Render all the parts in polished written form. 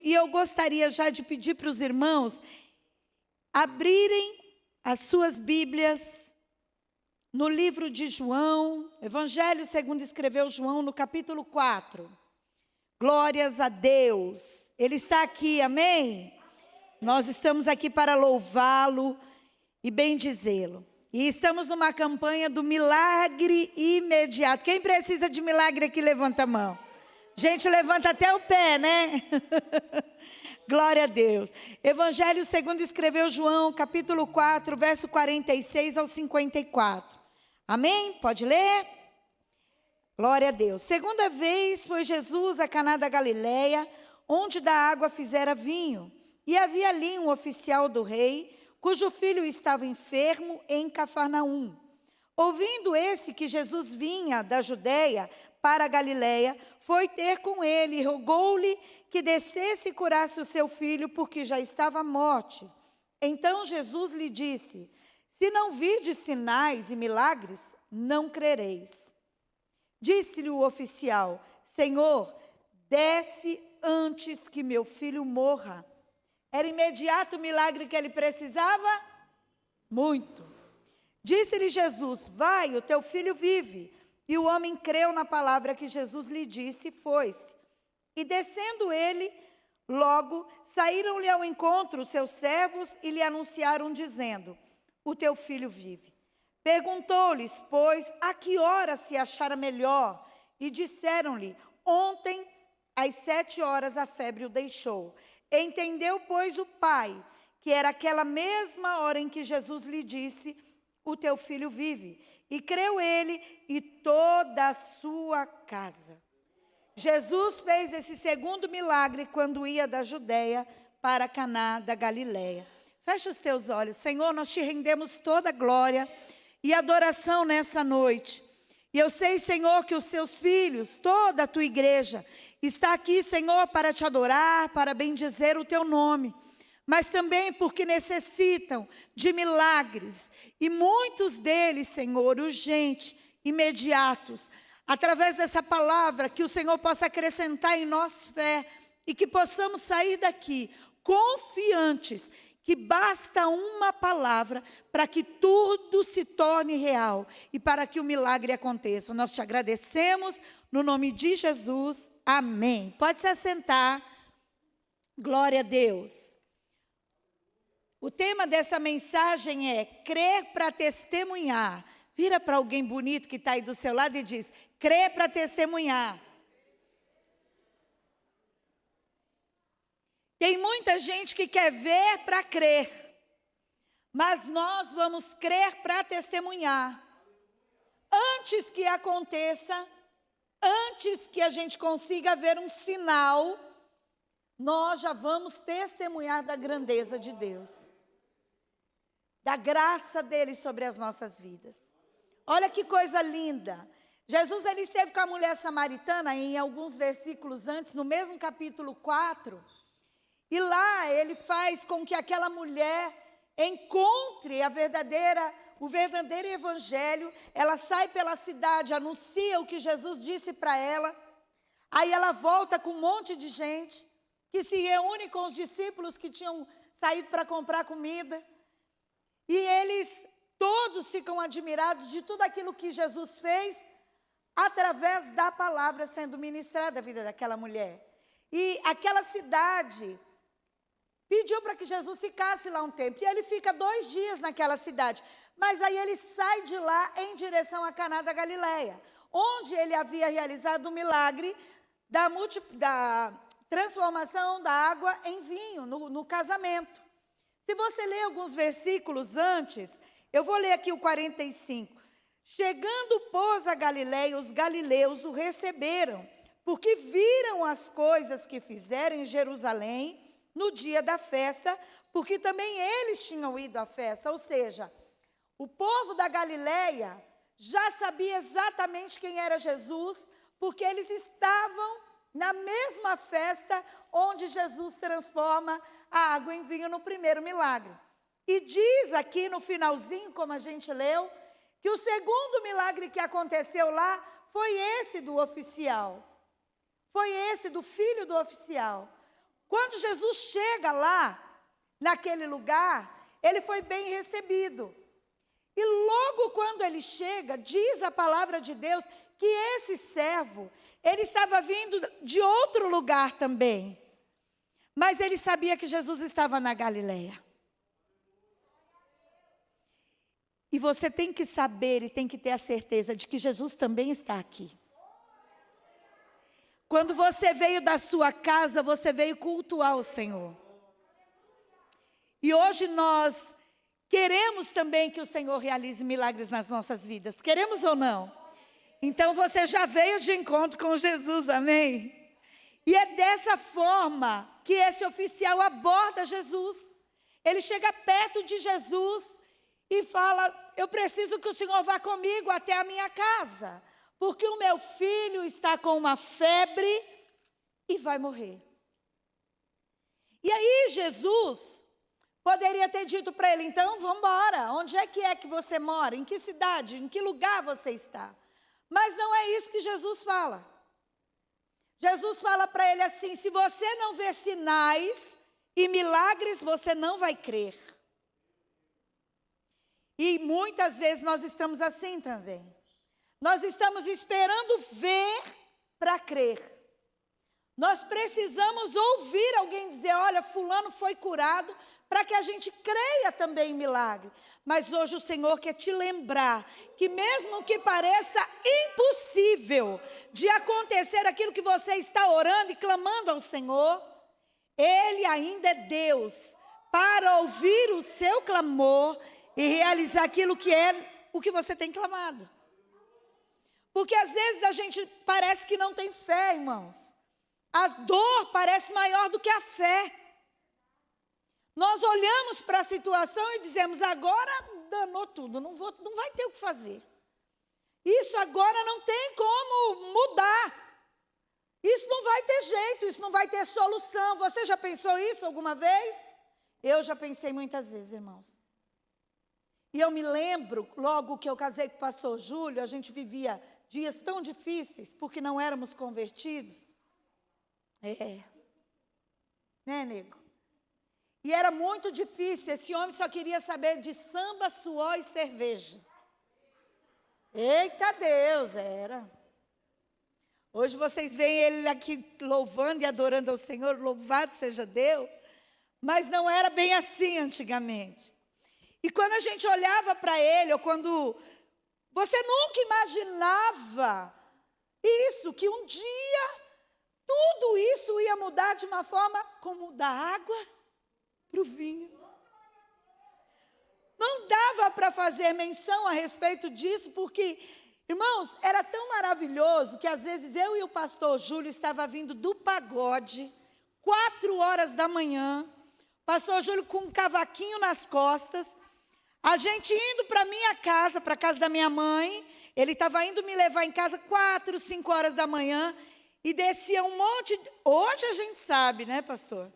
e eu gostaria já de pedir para os irmãos abrirem as suas Bíblias no livro de João, Evangelho segundo escreveu João, no capítulo 4. Glórias a Deus. Ele está aqui, amém? Nós estamos aqui para louvá-lo e bendizê-lo. E estamos numa campanha do milagre imediato. Quem precisa de milagre aqui, levanta a mão. Gente, levanta até o pé, né? Glória a Deus. Evangelho segundo escreveu João, capítulo 4, verso 46 ao 54. Amém? Pode ler? Glória a Deus. Segunda vez foi Jesus a Caná da Galileia, onde da água fizera vinho. E havia ali um oficial do rei, cujo filho estava enfermo em Cafarnaum. Ouvindo esse que Jesus vinha da Judeia para a Galileia, foi ter com ele e rogou-lhe que descesse e curasse o seu filho, porque já estava à morte. Então Jesus lhe disse: se não virdes sinais e milagres, não crereis. Disse-lhe o oficial: Senhor, desce antes que meu filho morra. Era imediato o milagre que ele precisava? Muito. Disse-lhe Jesus: vai, o teu filho vive. E o homem creu na palavra que Jesus lhe disse e foi-se. E descendo ele, logo saíram-lhe ao encontro os seus servos e lhe anunciaram, dizendo: o teu filho vive. Perguntou-lhes, pois, a que hora se achara melhor? E disseram-lhe: ontem, às 7 horas, a febre o deixou. Entendeu, pois, o pai, que era aquela mesma hora em que Jesus lhe disse: o teu filho vive. E creu ele e toda a sua casa. Jesus fez esse segundo milagre quando ia da Judeia para Caná da Galileia. Fecha os teus olhos. Senhor, nós te rendemos toda a glória e adoração nessa noite. E eu sei, Senhor, que os teus filhos, toda a tua igreja, está aqui, Senhor, para te adorar, para bendizer o teu nome. Mas também porque necessitam de milagres. E muitos deles, Senhor, urgentes, imediatos. Através dessa palavra, que o Senhor possa acrescentar em nós fé. E que possamos sair daqui confiantes que basta uma palavra para que tudo se torne real e para que o milagre aconteça. Nós te agradecemos no nome de Jesus. Amém. Pode se assentar. Glória a Deus. O tema dessa mensagem é crer para testemunhar. Vira para alguém bonito que está aí do seu lado e diz: crer para testemunhar. Tem muita gente que quer ver para crer, mas nós vamos crer para testemunhar. Antes que aconteça, antes que a gente consiga ver um sinal, nós já vamos testemunhar da grandeza de Deus, da graça dele sobre as nossas vidas. Olha que coisa linda. Jesus ele esteve com a mulher samaritana em alguns versículos antes, no mesmo capítulo 4. E lá ele faz com que aquela mulher encontre o verdadeiro evangelho. Ela sai pela cidade, anuncia o que Jesus disse para ela. Aí ela volta com um monte de gente que se reúne com os discípulos que tinham saído para comprar comida. E eles todos ficam admirados de tudo aquilo que Jesus fez através da palavra sendo ministrada à vida daquela mulher. E aquela cidade pediu para que Jesus ficasse lá um tempo. E ele fica 2 dias naquela cidade. Mas aí ele sai de lá em direção a Caná da Galileia, onde ele havia realizado o milagre da transformação da água em vinho, no casamento. Se você ler alguns versículos antes, eu vou ler aqui o 45. Chegando, pois, a Galileia, os galileus o receberam, porque viram as coisas que fizeram em Jerusalém no dia da festa, porque também eles tinham ido à festa. Ou seja, o povo da Galileia já sabia exatamente quem era Jesus, porque eles estavam na mesma festa onde Jesus transforma a água em vinho no primeiro milagre. E diz aqui no finalzinho, como a gente leu, que o segundo milagre que aconteceu lá foi esse do oficial. Foi esse do filho do oficial. Quando Jesus chega lá, naquele lugar, ele foi bem recebido. E logo quando ele chega, diz a palavra de Deus que esse servo, ele estava vindo de outro lugar também. Mas ele sabia que Jesus estava na Galileia. E você tem que saber e tem que ter a certeza de que Jesus também está aqui. Quando você veio da sua casa, você veio cultuar o Senhor. E hoje nós queremos também que o Senhor realize milagres nas nossas vidas. Queremos ou não? Então você já veio de encontro com Jesus, amém? E é dessa forma que esse oficial aborda Jesus. Ele chega perto de Jesus e fala: eu preciso que o Senhor vá comigo até a minha casa, porque o meu filho está com uma febre e vai morrer. E aí Jesus poderia ter dito para ele: então vamos embora, onde é que você mora? Em que cidade? Em que lugar você está? Mas não é isso que Jesus fala. Jesus fala para ele assim: se você não vê sinais e milagres, você não vai crer. E muitas vezes nós estamos assim também. Nós estamos esperando ver para crer. Nós precisamos ouvir alguém dizer: olha, fulano foi curado, para que a gente creia também em milagre. Mas hoje o Senhor quer te lembrar que mesmo que pareça impossível de acontecer aquilo que você está orando e clamando ao Senhor, Ele ainda é Deus para ouvir o seu clamor e realizar aquilo que é o que você tem clamado. Porque às vezes a gente parece que não tem fé, irmãos. A dor parece maior do que a fé. Nós olhamos para a situação e dizemos: agora danou tudo, não vai ter o que fazer. Isso agora não tem como mudar. Isso não vai ter jeito, isso não vai ter solução. Você já pensou isso alguma vez? Eu já pensei muitas vezes, irmãos. E eu me lembro, logo que eu casei com o pastor Júlio, a gente vivia dias tão difíceis, porque não éramos convertidos. Né, nego? E era muito difícil, esse homem só queria saber de samba, suor e cerveja. Eita Deus, era. Hoje vocês veem ele aqui louvando e adorando ao Senhor, louvado seja Deus. Mas não era bem assim antigamente. E quando a gente olhava para ele, ou quando você nunca imaginava isso, que um dia tudo isso ia mudar de uma forma como da água para o vinho. Não dava para fazer menção a respeito disso, porque, irmãos, era tão maravilhoso que às vezes eu e o pastor Júlio estava vindo do pagode, 4 horas da manhã, pastor Júlio com um cavaquinho nas costas, a gente indo para minha casa, para a casa da minha mãe, ele estava indo me levar em casa 4, 5 horas da manhã, e descia um monte, hoje a gente sabe, né, pastor?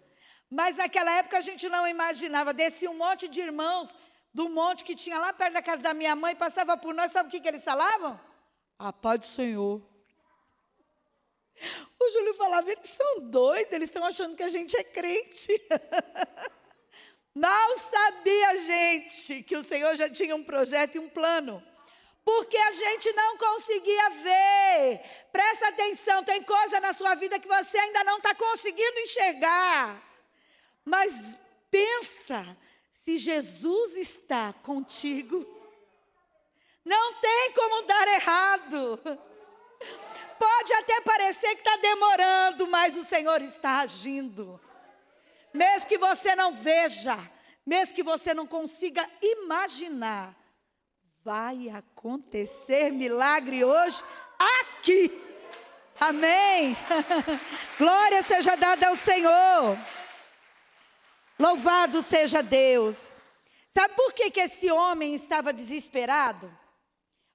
Mas naquela época a gente não imaginava, descia um monte de irmãos do monte que tinha lá perto da casa da minha mãe, passava por nós, sabe o que eles falavam? A paz do Senhor. O Júlio falava: eles são doidos, eles estão achando que a gente é crente. Mal sabia, gente, que o Senhor já tinha um projeto e um plano. Porque a gente não conseguia ver. Presta atenção, tem coisa na sua vida que você ainda não está conseguindo enxergar. Mas pensa, se Jesus está contigo, não tem como dar errado. Pode até parecer que está demorando, mas o Senhor está agindo. Mesmo que você não veja, mesmo que você não consiga imaginar, vai acontecer milagre hoje aqui. Amém. Glória seja dada ao Senhor. Louvado seja Deus. Sabe por que esse homem estava desesperado?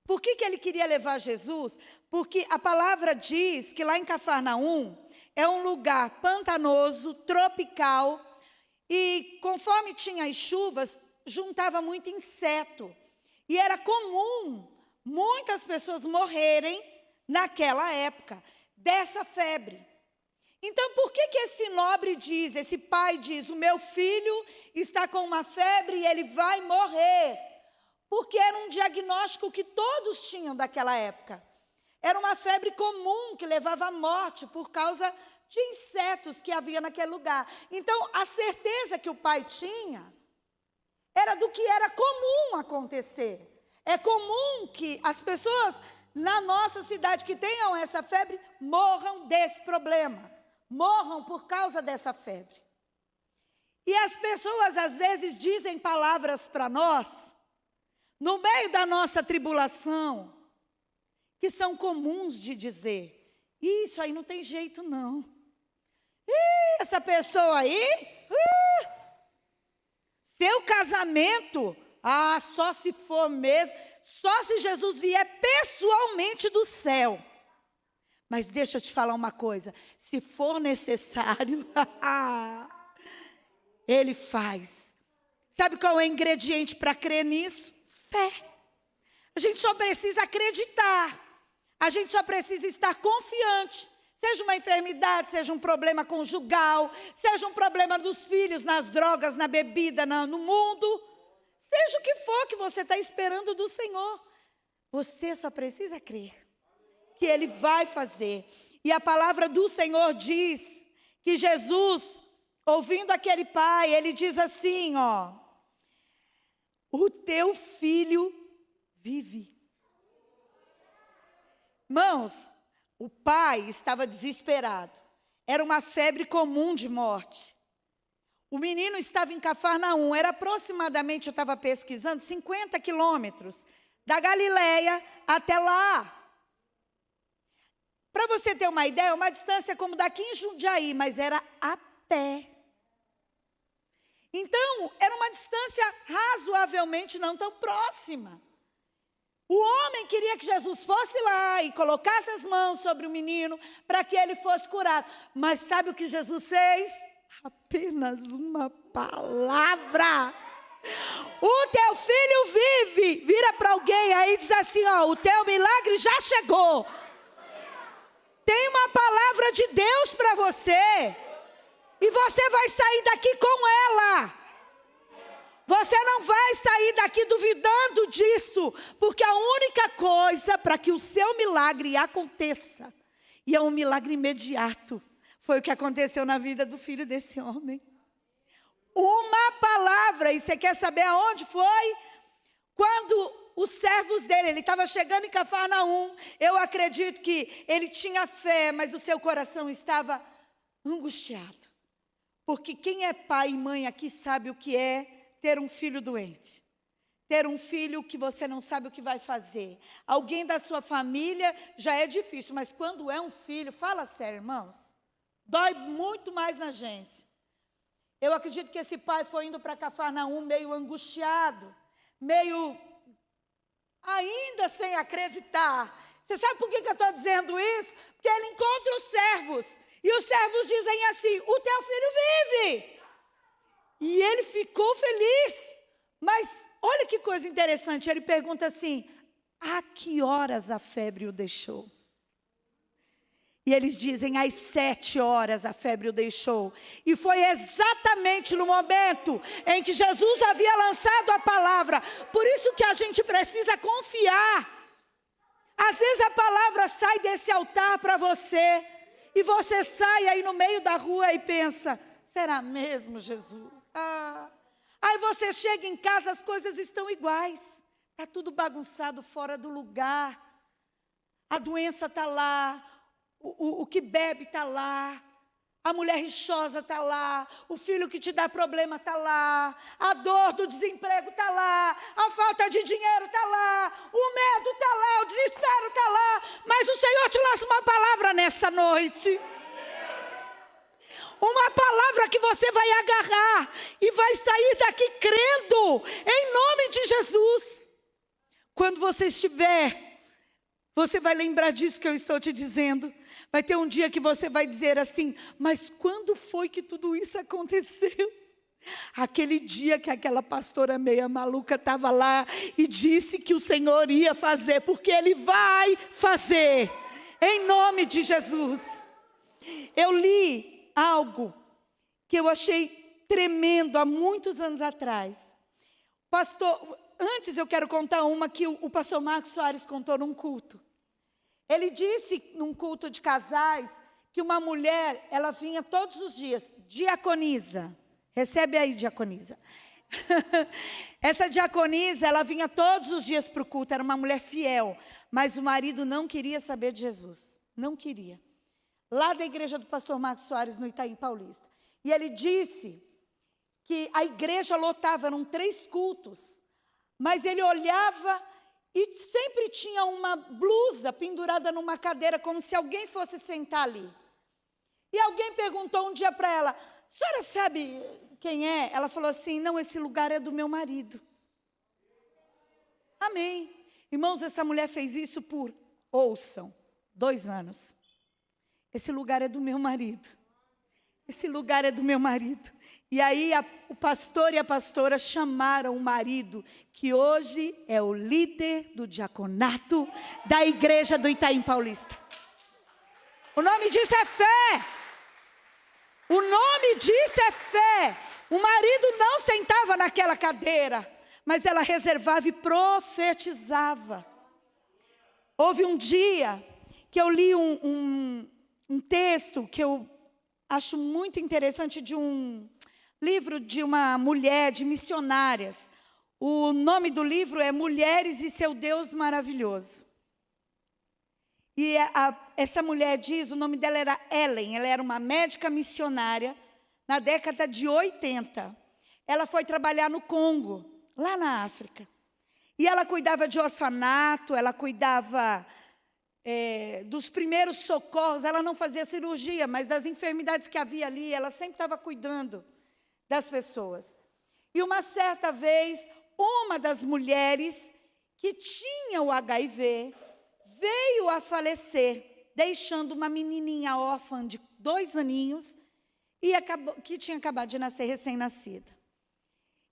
Por que ele queria levar Jesus? Porque a palavra diz que lá em Cafarnaum é um lugar pantanoso, tropical, e conforme tinha as chuvas, juntava muito inseto. E era comum muitas pessoas morrerem naquela época dessa febre. Então, por que esse nobre diz, esse pai diz, o meu filho está com uma febre e ele vai morrer? Porque era um diagnóstico que todos tinham daquela época. Era uma febre comum que levava à morte por causa de insetos que havia naquele lugar. Então, a certeza que o pai tinha era do que era comum acontecer. É comum que as pessoas na nossa cidade que tenham essa febre morram desse problema. Morram por causa dessa febre. E as pessoas às vezes dizem palavras para nós, no meio da nossa tribulação, que são comuns de dizer. Isso aí não tem jeito não. Essa pessoa aí, seu casamento, só se for mesmo, só se Jesus vier pessoalmente do céu. Mas deixa eu te falar uma coisa, se for necessário, Ele faz. Sabe qual é o ingrediente para crer nisso? Fé. A gente só precisa acreditar, a gente só precisa estar confiante. Seja uma enfermidade, seja um problema conjugal, seja um problema dos filhos, nas drogas, na bebida, no mundo. Seja o que for que você está esperando do Senhor, você só precisa crer que Ele vai fazer. E a palavra do Senhor diz que Jesus, ouvindo aquele pai, ele diz assim, o teu filho vive. Irmãos, o pai estava desesperado. Era uma febre comum de morte. O menino estava em Cafarnaum, era aproximadamente, eu estava pesquisando, 50 quilômetros da Galileia até lá. Para você ter uma ideia, uma distância como daqui em Jundiaí, mas era a pé. Então, era uma distância razoavelmente não tão próxima. O homem queria que Jesus fosse lá e colocasse as mãos sobre o menino para que ele fosse curado. Mas sabe o que Jesus fez? Apenas uma palavra. O teu filho vive. Vira para alguém aí e diz assim, o teu milagre já chegou. Tem uma palavra de Deus para você. E você vai sair daqui com ela. Você não vai sair daqui duvidando disso. Porque a única coisa para que o seu milagre aconteça, e é um milagre imediato, foi o que aconteceu na vida do filho desse homem. Uma palavra. E você quer saber aonde foi? Quando os servos dele, ele estava chegando em Cafarnaum. Eu acredito que ele tinha fé, mas o seu coração estava angustiado. Porque quem é pai e mãe aqui sabe o que é ter um filho doente. Ter um filho que você não sabe o que vai fazer. Alguém da sua família já é difícil, mas quando é um filho, fala sério, irmãos, dói muito mais na gente. Eu acredito que esse pai foi indo para Cafarnaum meio angustiado, meio ainda sem acreditar. Você sabe por que eu estou dizendo isso? Porque ele encontra os servos. E os servos dizem assim, o teu filho vive. E ele ficou feliz. Mas olha que coisa interessante. Ele pergunta assim, a que horas a febre o deixou? E eles dizem, às 7 horas a febre o deixou. E foi exatamente no momento em que Jesus havia lançado a palavra. Por isso que a gente precisa confiar. Às vezes a palavra sai desse altar para você. E você sai aí no meio da rua e pensa, será mesmo, Jesus? Aí você chega em casa, as coisas estão iguais. Está tudo bagunçado, fora do lugar. A doença está lá. O que bebe está lá, a mulher rixosa está lá, o filho que te dá problema está lá, a dor do desemprego está lá, a falta de dinheiro está lá, o medo está lá, o desespero está lá, mas o Senhor te lança uma palavra nessa noite. Uma palavra que você vai agarrar e vai sair daqui crendo, em nome de Jesus. Quando você estiver, você vai lembrar disso que eu estou te dizendo. Vai ter um dia que você vai dizer assim, mas quando foi que tudo isso aconteceu? Aquele dia que aquela pastora meia maluca estava lá e disse que o Senhor ia fazer, porque Ele vai fazer, em nome de Jesus. eu li algo que eu achei tremendo há muitos anos atrás. Antes eu quero contar uma que o pastor Marcos Soares contou num culto. Ele disse num culto de casais que uma mulher, ela vinha todos os dias, diaconisa. Recebe aí, diaconisa. Essa diaconisa, ela vinha todos os dias para o culto, era uma mulher fiel, mas o marido não queria saber de Jesus, não queria. Lá da igreja do pastor Marcos Soares, no Itaim Paulista. E ele disse que a igreja lotava, eram 3 cultos, mas ele olhava e sempre tinha uma blusa pendurada numa cadeira, como se alguém fosse sentar ali. E alguém perguntou um dia para ela, a senhora sabe quem é? Ela falou assim, não, esse lugar é do meu marido. Amém. Irmãos, essa mulher fez isso por, ouçam, 2 anos. Esse lugar é do meu marido. Esse lugar é do meu marido. E aí o pastor e a pastora chamaram o marido, que hoje é o líder do diaconato da igreja do Itaim Paulista. O nome disso é fé. O nome disso é fé. O marido não sentava naquela cadeira, mas ela reservava e profetizava. Houve um dia que eu li um texto que eu acho muito interessante, de um livro de uma mulher, de missionárias. O nome do livro é Mulheres e Seu Deus Maravilhoso. E essa mulher diz, o nome dela era Ellen, ela era uma médica missionária na década de 80. Ela foi trabalhar no Congo, lá na África. E ela cuidava de orfanato, ela cuidava dos primeiros socorros. Ela não fazia cirurgia, mas das enfermidades que havia ali, ela sempre estava cuidando das pessoas. E uma certa vez, uma das mulheres que tinha o HIV veio a falecer, deixando uma menininha órfã de 2 aninhos, que tinha acabado de nascer, recém-nascida.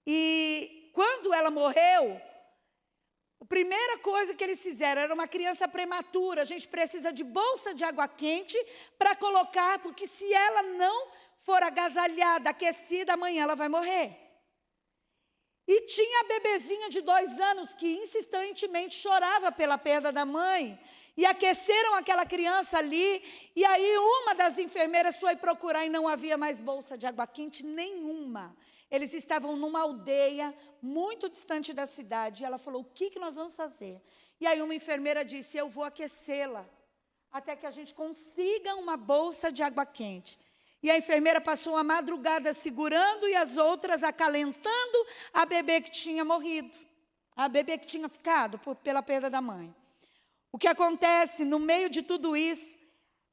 E quando ela morreu, a primeira coisa que eles fizeram era uma criança prematura. A gente precisa de bolsa de água quente para colocar, porque se ela não for agasalhada, aquecida, amanhã ela vai morrer. E tinha a bebezinha de 2 anos que insistentemente chorava pela perda da mãe. E aqueceram aquela criança ali. E aí uma das enfermeiras foi procurar e não havia mais bolsa de água quente nenhuma. Eles estavam numa aldeia muito distante da cidade. E ela falou, o que nós vamos fazer? E aí uma enfermeira disse, eu vou aquecê-la até que a gente consiga uma bolsa de água quente. E a enfermeira passou a madrugada segurando e as outras acalentando a bebê que tinha morrido. A bebê que tinha ficado pela perda da mãe. O que acontece, no meio de tudo isso,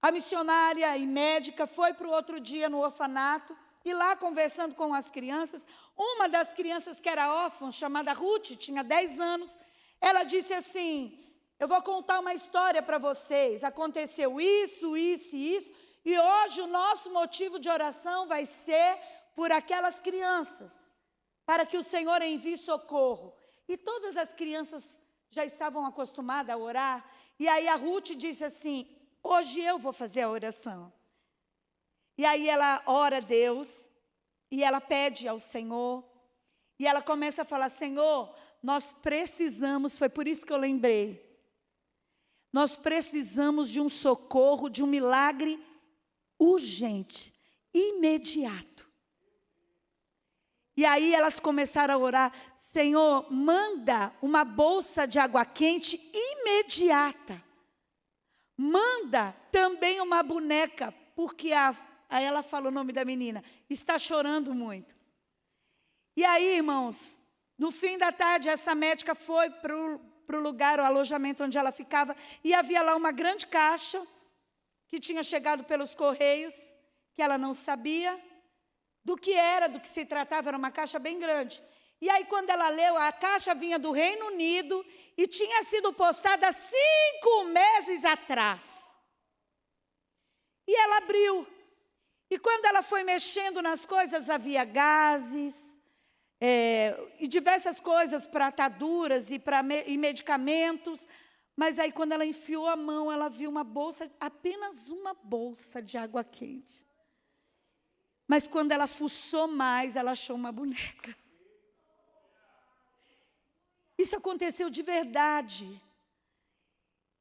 a missionária e médica foi para o outro dia no orfanato, e lá conversando com as crianças, uma das crianças que era órfã, chamada Ruth, tinha 10 anos, ela disse assim, eu vou contar uma história para vocês, aconteceu isso, isso e isso, e hoje o nosso motivo de oração vai ser por aquelas crianças, para que o Senhor envie socorro. E todas as crianças já estavam acostumadas a orar, e aí a Ruth disse assim, hoje eu vou fazer a oração. E aí ela ora a Deus, e ela pede ao Senhor, e ela começa a falar, Senhor, nós precisamos, foi por isso que eu lembrei, nós precisamos de um socorro, de um milagre urgente, imediato. E aí elas começaram a orar, Senhor, manda uma bolsa de água quente imediata. Manda também uma boneca, porque aí ela fala o nome da menina, está chorando muito. E aí, irmãos, no fim da tarde, essa médica foi para o lugar, o alojamento onde ela ficava, e havia lá uma grande caixa, que tinha chegado pelos correios, que ela não sabia do que era, do que se tratava, era uma caixa bem grande. E aí, quando ela leu, a caixa vinha do Reino Unido e tinha sido postada 5 meses atrás. E ela abriu. E quando ela foi mexendo nas coisas, havia gases e diversas coisas para ataduras e medicamentos, Mas aí quando ela enfiou a mão, ela viu uma bolsa, apenas uma bolsa de água quente. Mas quando ela fuçou mais, ela achou uma boneca. Isso aconteceu de verdade.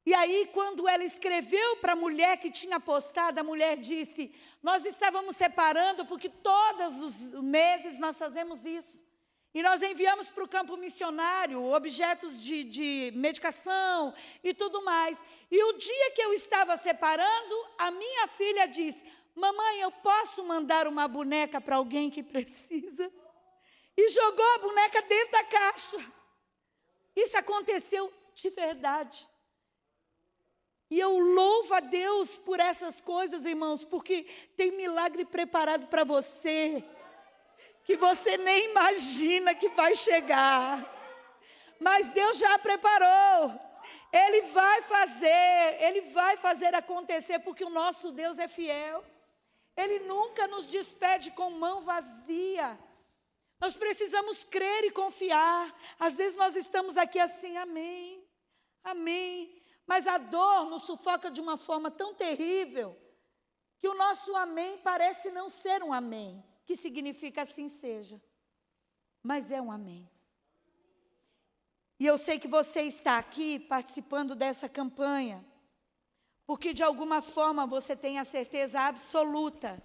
E aí, quando ela escreveu para a mulher que tinha postado, a mulher disse: nós estávamos separando porque todos os meses nós fazemos isso. E nós enviamos para o campo missionário objetos de medicação e tudo mais. E o dia que eu estava separando, a minha filha disse: mamãe, eu posso mandar uma boneca para alguém que precisa? E jogou a boneca dentro da caixa. Isso aconteceu de verdade. E eu louvo a Deus por essas coisas, irmãos, porque tem milagre preparado para você, que você nem imagina que vai chegar. Mas Deus já preparou. Ele vai fazer acontecer, porque o nosso Deus é fiel. Ele nunca nos despede com mão vazia. Nós precisamos crer e confiar. Às vezes nós estamos aqui assim, amém, amém. Mas a dor nos sufoca de uma forma tão terrível, que o nosso amém parece não ser um amém, que significa assim seja. Mas é um amém. E eu sei que você está aqui participando dessa campanha, porque de alguma forma você tem a certeza absoluta,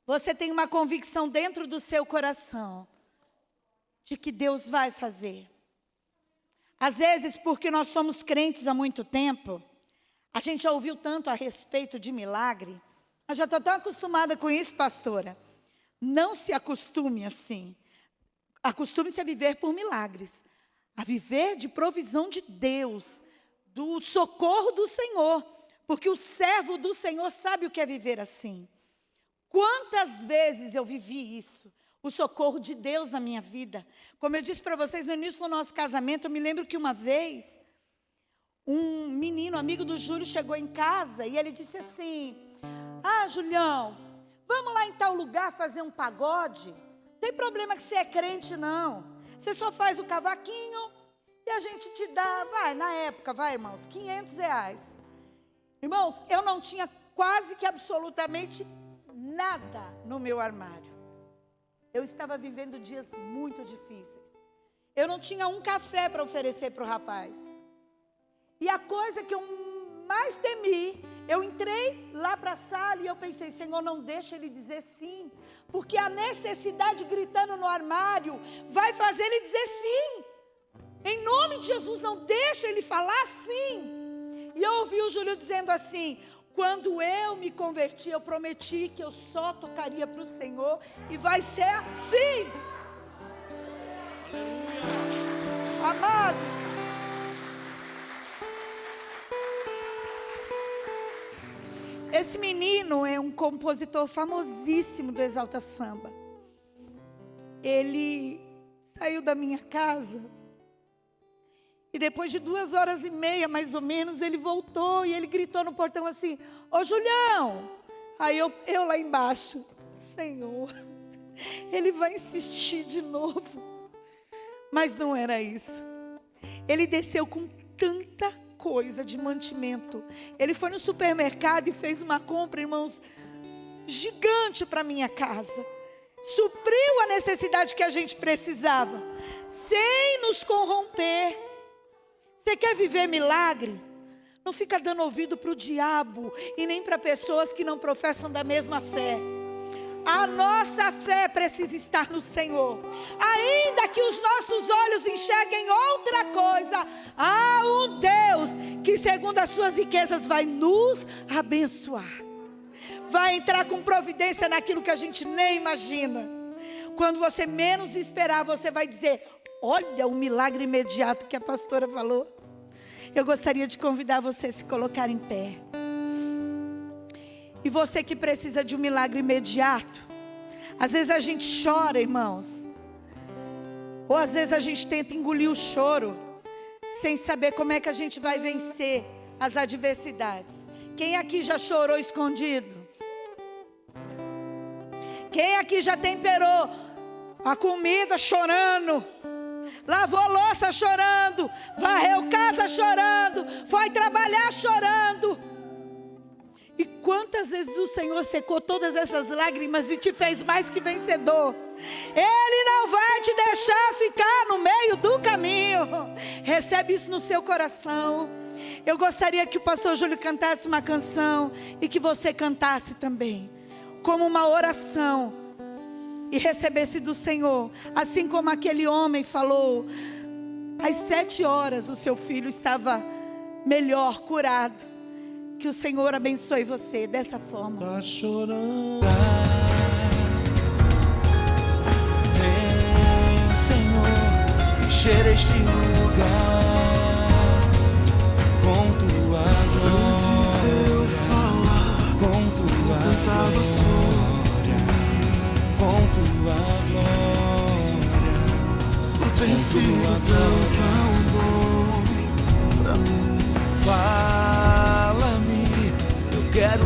você tem uma convicção dentro do seu coração, de que Deus vai fazer. Às vezes, porque nós somos crentes há muito tempo, a gente já ouviu tanto a respeito de milagre. Eu já estou tão acostumada com isso, pastora. Não se acostume assim. Acostume-se a viver por milagres. A viver de provisão de Deus, do socorro do Senhor. Porque o servo do Senhor sabe o que é viver assim. Quantas vezes eu vivi isso? O socorro de Deus na minha vida. Como eu disse para vocês no início do nosso casamento, eu me lembro que uma vez, um menino, amigo do Júlio, chegou em casa e ele disse assim: ah, Julião, vamos lá em tal lugar fazer um pagode? Não tem problema que você é crente, não. Você só faz o cavaquinho e a gente te dá, na época, irmãos, R$500. Irmãos, eu não tinha quase que absolutamente nada no meu armário. Eu estava vivendo dias muito difíceis. Eu não tinha um café para oferecer para o rapaz. E a coisa que eu mais temi, eu entrei lá para a sala e eu pensei: Senhor, não deixa ele dizer sim. Porque a necessidade gritando no armário vai fazer ele dizer sim. Em nome de Jesus, não deixa ele falar sim. E eu ouvi o Júlio dizendo assim: quando eu me converti, eu prometi que eu só tocaria para o Senhor. E vai ser assim. Amados, esse menino é um compositor famosíssimo do Exalta Samba. Ele saiu da minha casa. E depois de 2h30, mais ou menos, ele voltou e ele gritou no portão assim: ô Julião. Aí eu lá embaixo: Senhor, ele vai insistir de novo. Mas não era isso. Ele desceu com tanta coisa de mantimento. Ele foi no supermercado e fez uma compra, irmãos, gigante para minha casa. Supriu a necessidade que a gente precisava, sem nos corromper. Você quer viver milagre? Não fica dando ouvido para o diabo e nem para pessoas que não professam da mesma fé. A nossa fé precisa estar no Senhor. Ainda que os nossos olhos enxerguem outra coisa, há um Deus que segundo as suas riquezas vai nos abençoar. Vai entrar com providência naquilo que a gente nem imagina. Quando você menos esperar, você vai dizer: olha o milagre imediato que a pastora falou. Eu gostaria de convidar você a se colocar em pé. E você que precisa de um milagre imediato. Às vezes a gente chora, irmãos. Ou às vezes a gente tenta engolir o choro, sem saber como é que a gente vai vencer as adversidades. Quem aqui já chorou escondido? Quem aqui já temperou a comida chorando? lavou louça chorando, varreu casa chorando, foi trabalhar chorando. E quantas vezes o Senhor secou todas essas lágrimas e te fez mais que vencedor? Ele não vai te deixar ficar no meio do caminho. Recebe isso no seu coração. Eu gostaria que o pastor Júlio cantasse uma canção e que você cantasse também, como uma oração, e recebesse do Senhor, assim como aquele homem falou. Às 7 horas o seu filho estava melhor, curado. Que o Senhor abençoe você dessa forma. Tá chorando. Vem, Senhor, encher este lugar com tua glória. Antes de eu falar, com tua cantava glória, com tua glória, o tem sido tão bom pra mim. fala-me, eu quero